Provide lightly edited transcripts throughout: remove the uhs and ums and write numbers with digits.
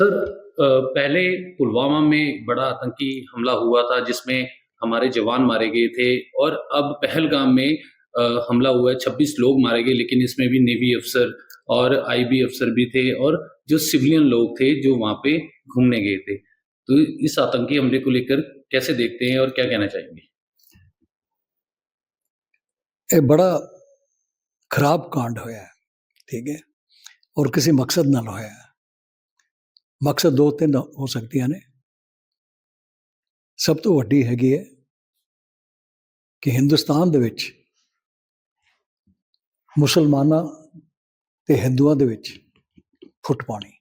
Sir पहले पुलवामा में बड़ा आतंकी हमला हुआ था जिसमें हमारे जवान मारे गए थे और अब पहलगाम में हमला हुआ है 26 लोग मारे गए लेकिन इसमें भी नेवी अफ़सर और आईबी अफ़सर भी थे और जो सिविलियन लोग थे जो वहाँ पे घूमने गए थे। तो इस आतंकी हमले को लेकर कैसे देखते हैं और क्या कहना चाहेंगे? ਇਹ ਬੜਾ ਖਰਾਬ ਕਾਂਡ ਹੋਇਆ ਹੈ, ਠੀਕ ਹੈ, ਔਰ ਕਿਸੇ ਮਕਸਦ ਨਾਲ ਹੋਇਆ ਹੈ। ਮਕਸਦ ਦੋ ਤਿੰਨ ਹੋ ਸਕਦੀਆਂ ਨੇ। ਸਭ ਤੋਂ ਵੱਡੀ ਹੈਗੀ ਹੈ ਕਿ ਹਿੰਦੁਸਤਾਨ ਦੇ ਵਿੱਚ ਮੁਸਲਮਾਨਾਂ ਤੇ ਹਿੰਦੂਆਂ ਦੇ ਵਿੱਚ ਫੁੱਟ ਪਾਉਣੀ।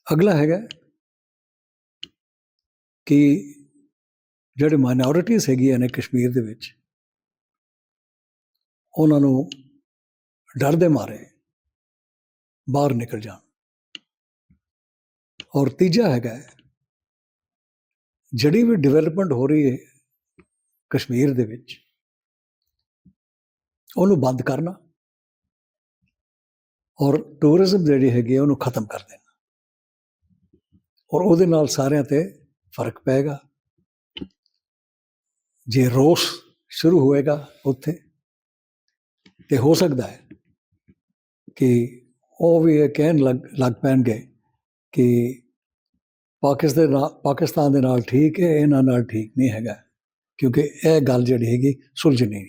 ਅਗਲਾ ਹੈਗਾ ਕਿ ਜਿਹੜੇ ਮਾਈਨੋਰਿਟੀਜ਼ ਹੈਗੀਆਂ ਨੇ ਕਸ਼ਮੀਰ ਦੇ ਵਿੱਚ ਉਹਨਾਂ ਨੂੰ ਡਰ ਦੇ ਮਾਰੇ ਬਾਹਰ ਨਿਕਲ ਜਾਣ। ਔਰ ਤੀਜਾ ਹੈਗਾ ਜਿਹੜੀ ਵੀ ਡਿਵੈਲਪਮੈਂਟ ਹੋ ਰਹੀ ਹੈ ਕਸ਼ਮੀਰ ਦੇ ਵਿੱਚ ਉਹਨੂੰ ਬੰਦ ਕਰਨਾ ਔਰ ਟੂਰਿਜ਼ਮ ਜਿਹੜੀ ਹੈਗੀ ਉਹਨੂੰ ਖਤਮ ਕਰ ਦੇਣਾ। ਔਰ ਉਹਦੇ ਨਾਲ ਸਾਰਿਆਂ ਤੇ ਫਰਕ ਪਏਗਾ। ਜੇ ਰੋਸ ਸ਼ੁਰੂ ਹੋਏਗਾ ਉੱਥੇ ਤੇ ਹੋ ਸਕਦਾ ਹੈ ਕਿ ਉਹ ਵੀ ਇਹ ਕਹਿਣ ਲੱਗ ਪੈਣਗੇ ਕਿ ਪਾਕਿਸਤਾਨ ਦੇ ਨਾਲ ਠੀਕ ਹੈ, ਇਹਨਾਂ ਨਾਲ ਠੀਕ ਨਹੀਂ ਹੈਗਾ, ਕਿਉਂਕਿ ਇਹ ਗੱਲ ਜਿਹੜੀ ਹੈਗੀ ਸੁਲਝਣੀ ਨਹੀਂ।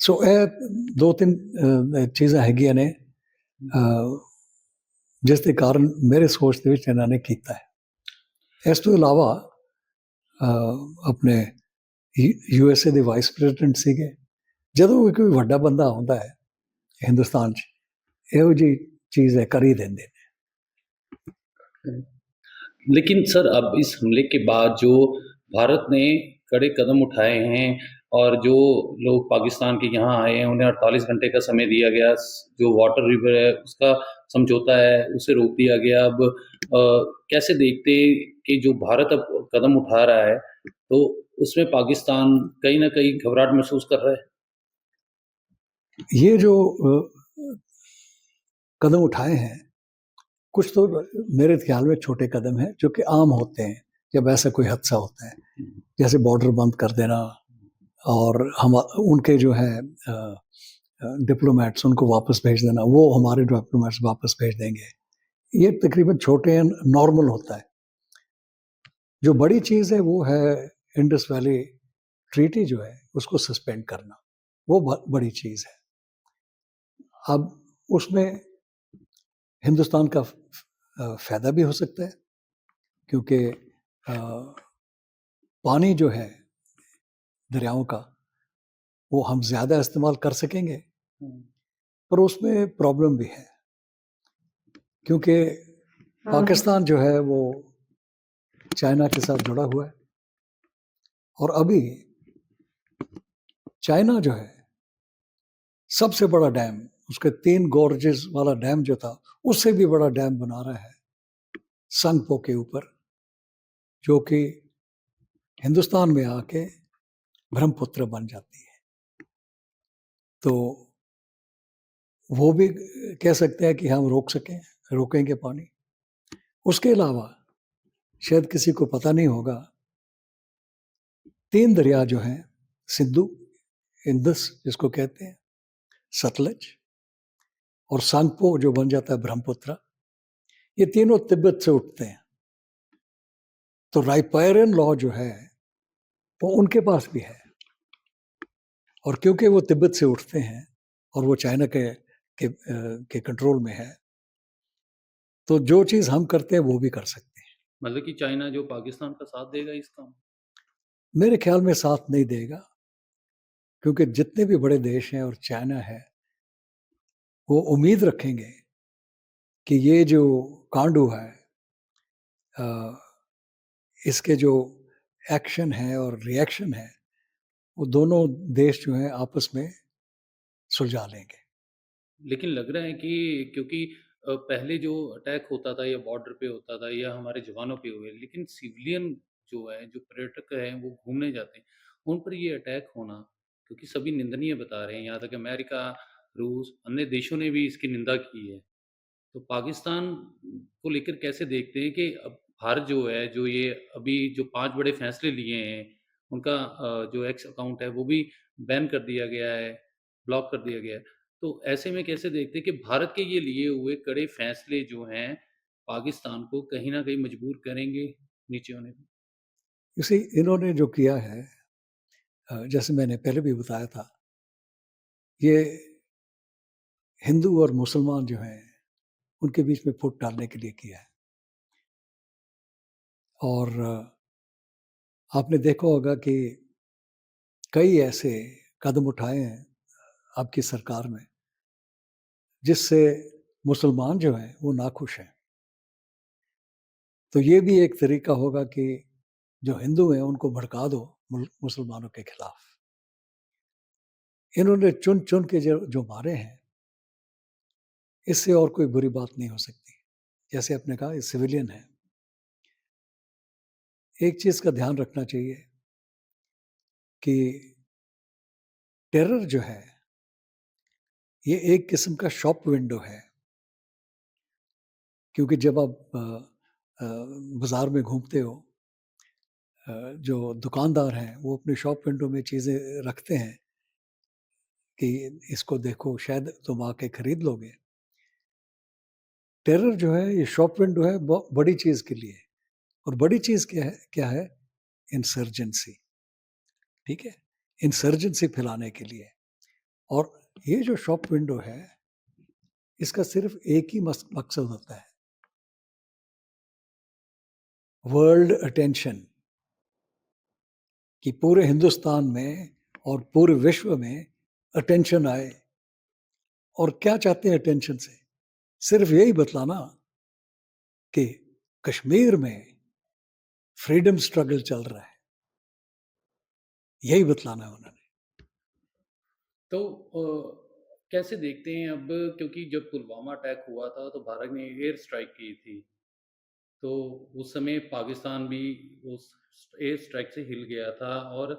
ਸੋ ਇਹ ਦੋ ਤਿੰਨ ਚੀਜ਼ਾਂ ਹੈਗੀਆਂ ਨੇ ਜਿਸ ਦੇ ਕਾਰਨ ਮੇਰੇ ਸੋਚ ਦੇ ਵਿੱਚ ਇਹਨਾਂ ਨੇ ਕੀਤਾ ਹੈ। ਇਸ ਤੋਂ ਇਲਾਵਾ ਆਪਣੇ USA ਦੇ ਵਾਈਸ ਪ੍ਰੈਜ਼ੀਡੈਂਟ ਸੀਗੇ। ਜਦੋਂ ਵੀ ਕੋਈ ਵੱਡਾ ਬੰਦਾ ਆਉਂਦਾ ਹੈ हिंदुस्तान ਇਹੋ ਜਿਹੀ चीज़ है कर ही देंगे। लेकिन सर अब इस हमले के बाद जो भारत ने कड़े कदम उठाए हैं और जो लोग पाकिस्तान के यहाँ आए हैं उन्हें 48 घंटे का समय दिया गया, जो वाटर रिवर है उसका समझौता है उसे रोक दिया गया। अब कैसे देखते कि जो भारत अब कदम उठा रहा है तो उसमें पाकिस्तान कहीं ना कहीं घबराहट महसूस कर रहा है? ये जो कदम उठाए हैं कुछ तो मेरे ख्याल में छोटे कदम हैं जो कि आम होते हैं जब ऐसा कोई हादसा होता है, जैसे बॉर्डर बंद कर देना और हम उनके जो है डिप्लोमेट्स उनको वापस भेज देना, वो हमारे डिप्लोमेट्स वापस भेज देंगे। ये तकरीबन छोटे हैं, नॉर्मल होता है। जो बड़ी चीज़ है वो है इंडस वैली ट्रीटी जो है उसको सस्पेंड करना, वो बड़ी चीज़ है। अब उसमें हिंदुस्तान का फ़ायदा भी हो सकता है क्योंकि पानी जो है दरियाओं का वो हम ज़्यादा इस्तेमाल कर सकेंगे, पर उसमें प्रॉब्लम भी है क्योंकि पाकिस्तान जो है वो चाइना के साथ जुड़ा हुआ है और अभी चाइना जो है सबसे बड़ा डैम, उसके 3 गॉर्जेस वाला डैम जो था उससे भी बड़ा डैम बना रहा है संगपो के ऊपर, जो कि हिंदुस्तान में आके ब्रह्मपुत्र बन जाती है। तो वो भी कह सकते हैं कि हम रोकेंगे पानी। उसके अलावा शायद किसी को पता नहीं होगा 3 दरिया जो हैं, सिंधु, इंदस जिसको कहते हैं, सतलज और सांगपो जो बन जाता है ब्रह्मपुत्र, ये तीनों तिब्बत से उठते हैं। तो राइपायरन लॉ जो है वो उनके पास भी है और क्योंकि वो तिब्बत से उठते हैं और वो चाइना के कंट्रोल में है, तो जो चीज़ हम करते हैं वो भी कर सकते हैं। मतलब कि चाइना जो पाकिस्तान का साथ देगा इस काम? मेरे ख्याल में साथ नहीं देगा क्योंकि जितने भी बड़े देश हैं और चाइना है वो उम्मीद रखेंगे कि ये जो कांड हुआ है इसके जो एक्शन है और रिएक्शन है वो दोनों देश जो हैं आपस में सुलझा लेंगे। लेकिन लग रहा है कि क्योंकि पहले जो अटैक होता था या बॉर्डर पे होता था या हमारे जवानों पे हुए, लेकिन सिविलियन जो है, जो पर्यटक हैं वो घूमने जाते हैं, उन पर ये अटैक होना क्योंकि सभी निंदनीय बता रहे हैं, यहाँ तक अमेरिका, रूस, अन्य देशों ने भी इसकी निंदा की है। तो पाकिस्तान को लेकर कैसे देखते हैं कि अब भारत जो है, जो ये अभी जो 5 बड़े फैसले लिए हैं, उनका जो एक्स अकाउंट है, वो भी बैन कर दिया गया है, ब्लॉक कर दिया गया है। तो ऐसे में कैसे देखते हैं कि भारत के ये लिए हुए कड़े फैसले जो हैं, पाकिस्तान को कहीं न कहीं मजबूर करेंगे नीचे होने पे? इसी इन्होंने जो किया है, जैसे मैंने पहले भी बताया था, ये हिंदू और मुसलमान जो हैं, उनके बीच में फूट डालने के लिए किया है। और आपने देखा होगा कि कई ऐसे कदम उठाए हैं आपकी सरकार में, जिससे मुसलमान जो हैं, वो नाखुश हैं। तो ये भी एक तरीका होगा कि जो हिंदू हैं, उनको भड़का दो मुसलमानों के खिलाफ। इन्होंने चुन-चुन के जो मारे हैं, इससे और कोई बुरी बात नहीं हो सकती। जैसे आपने कहा, ये सिविलियन है। एक चीज़ का ध्यान रखना चाहिए कि टेरर जो है, ये एक किस्म का शॉप विंडो है। क्योंकि जब आप बाज़ार में घूमते हो, जो दुकानदार हैं, वो अपनी शॉप विंडो में चीज़ें रखते हैं कि इसको देखो, शायद तुम आके खरीद लोगे। टेरर जो है, ये शॉप विंडो है बड़ी चीज़ के लिए। और बड़ी चीज़ क्या है? इंसर्जेंसी, ठीक है? इंसर्जेंसी फैलाने के लिए। और ये जो शॉप विंडो है, इसका सिर्फ़ एक ही मकसद होता है, वर्ल्ड अटेंशन, कि पूरे हिंदुस्तान में और पूरे विश्व में अटेंशन आए। और क्या चाहते हैं अटेंशन से? सिर्फ़ यही बतलाना कि कश्मीर में फ्रीडम स्ट्रगल चल रहा है। यही बतलाना है उन्होंने। तो कैसे देखते हैं अब, क्योंकि जब पुलवामा अटैक हुआ था, तो भारत ने एयर स्ट्राइक की थी। तो उस समय पाकिस्तान भी उस एयर स्ट्राइक से हिल गया था, और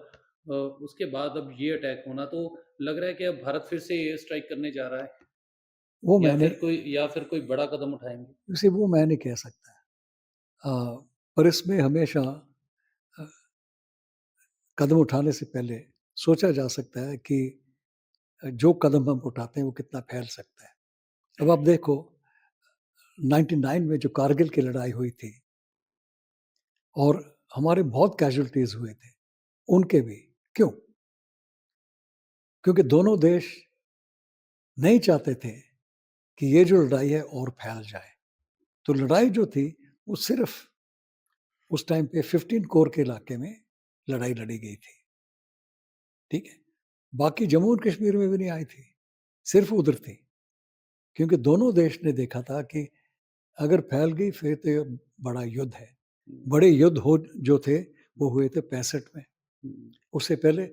उसके बाद अब ये अटैक होना, तो लग रहा है कि अब भारत फिर से एयर स्ट्राइक करने जा रहा है, वो मैंने या फिर कोई बड़ा कदम उठाएँगे? उसे वो मैं नहीं कह सकता। पर इसमें हमेशा अ, कदम उठाने से पहले सोचा जा सकता है कि जो कदम हम उठाते हैं, वो कितना फैल सकता है। अब आप देखो, 99 में जो कारगिल की लड़ाई हुई थी और हमारे बहुत कैजुअल्टीज़ हुए थे, उनके भी। क्यों? क्योंकि दोनों देश नहीं चाहते थे कि ये जो लड़ाई है और फैल जाए। तो लड़ाई जो थी, वो सिर्फ़ उस टाइम पे 15 कोर के इलाके में लड़ाई लड़ी गई थी, ठीक है? बाकी जम्मू और कश्मीर में भी नहीं आई थी, सिर्फ़ उधर थी। क्योंकि दोनों देश ने देखा था कि अगर फैल गई फिर तो ये बड़ा युद्ध है। हुँ, बड़े युद्ध जो थे, वो हुए थे 65 में। हुँ। उससे पहले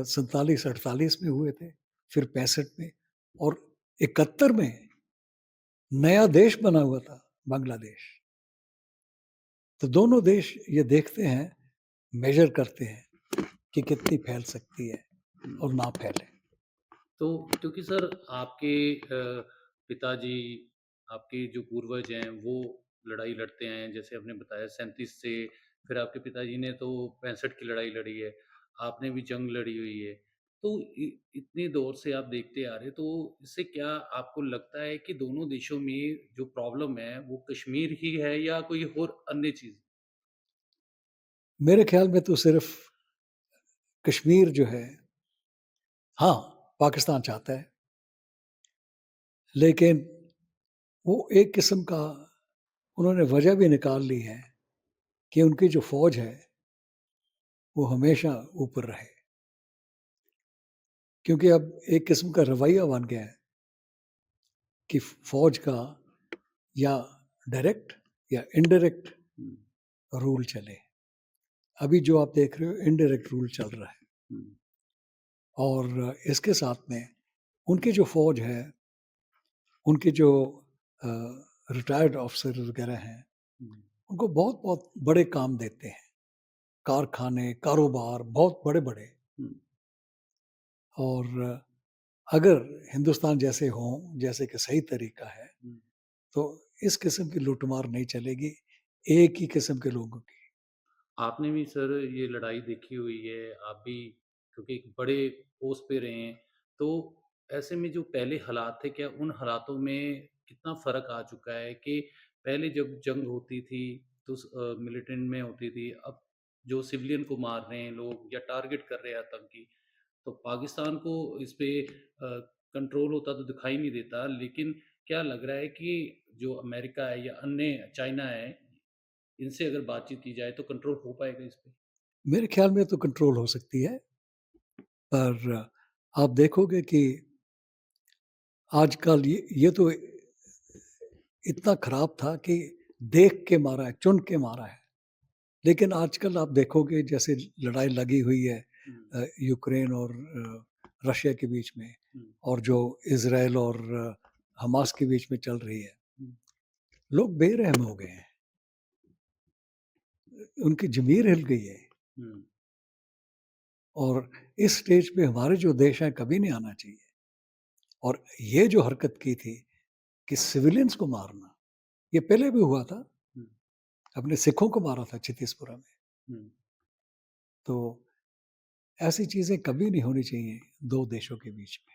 47-48 में हुए थे, फिर 65 में, और 71 में नया देश बना हुआ था, बांग्लादेश। तो दोनों देश ये देखते हैं, मेज़र करते हैं कि कितनी फैल सकती है और ना फैले। तो क्योंकि सर आपके पिताजी, आपके जो पूर्वज हैं, वो लड़ाई लड़ते हैं, जैसे आपने बताया 37 से, फिर आपके पिताजी ने तो 65 की लड़ाई लड़ी है, आपने भी जंग लड़ी हुई है। तो इतने दौर से आप देखते आ रहे, तो इससे क्या आपको लगता है कि दोनों देशों में जो प्रॉब्लम है, वो कश्मीर ही है या कोई और अन्य चीज़? मेरे ख़्याल में तो सिर्फ़ कश्मीर जो है, हाँ, पाकिस्तान चाहता है, लेकिन वो एक किस्म का उन्होंने वजह भी निकाल ली है कि उनकी जो फ़ौज है, वो हमेशा ऊपर रहे। क्योंकि अब एक किस्म का रवैया बन गया है कि फ़ौज का या डायरेक्ट या इनडायरेक्ट हुँ, रूल चले। अभी जो आप देख रहे हो, इनडायरेक्ट रूल चल रहा है। हुँ, और इसके साथ में उनकी जो फ़ौज है, उनके जो अ, रिटायर्ड ऑफ़िसर वग़ैरह हैं, हुँ, उनको बहुत-बहुत बड़े काम देते हैं। कारखाने, कारोबार बहुत बड़े-बड़े। हुँ, और अगर हिंदुस्तान जैसे हों, जैसे कि सही तरीका है, हुँ, तो इस किस्म की लूटमार नहीं चलेगी एक ही किस्म के लोगों की। आपने भी सर ये लड़ाई देखी हुई है, आप भी क्योंकि एक बड़े पोस्ट पे रहे हैं, तो ऐसे में जो पहले हालात थे, क्या उन हालातों में कितना फ़र्क आ चुका है कि पहले जब जंग होती थी, तो मिलिटेंट में होती थी, अब जो सिविलियन को मार रहे हैं लोग या टारगेट कर रहे हैं आतंकी, तो पाकिस्तान को इस पे कंट्रोल होता तो दिखाई नहीं देता, लेकिन क्या लग रहा है कि जो अमेरिका है या अन्य चाइना है, इनसे अगर बातचीत की जाए तो कंट्रोल हो पाएगा इस पे? मेरे ख्याल में तो कंट्रोल हो सकती है, पर आप देखोगे कि आजकल ये तो इतना खराब था कि देख के मारा है, चुन के मारा है। लेकिन आजकल आप देखोगे जैसे लड़ाई लगी हुई है हुँ, यूक्रेन और रशिया के बीच में, हुँ, और जो इज़राइल और हमास के बीच में चल रही है, हुँ, लोग बेरहम हो गए हैं। उनकी ज़मीर हिल गई है, हुँ, और इस स्टेज पे हमारे जो देश हैं कभी नहीं आना चाहिए। और ये जो हरकत की थी कि सिविलियंस को मारना, ये पहले भी हुआ था, हुँ, अपने सिखों को मारा था छित्तीसपुरा में। हुँ। तो ऐसी चीज़ें कभी नहीं होनी चाहिए 2 देशों के बीच में।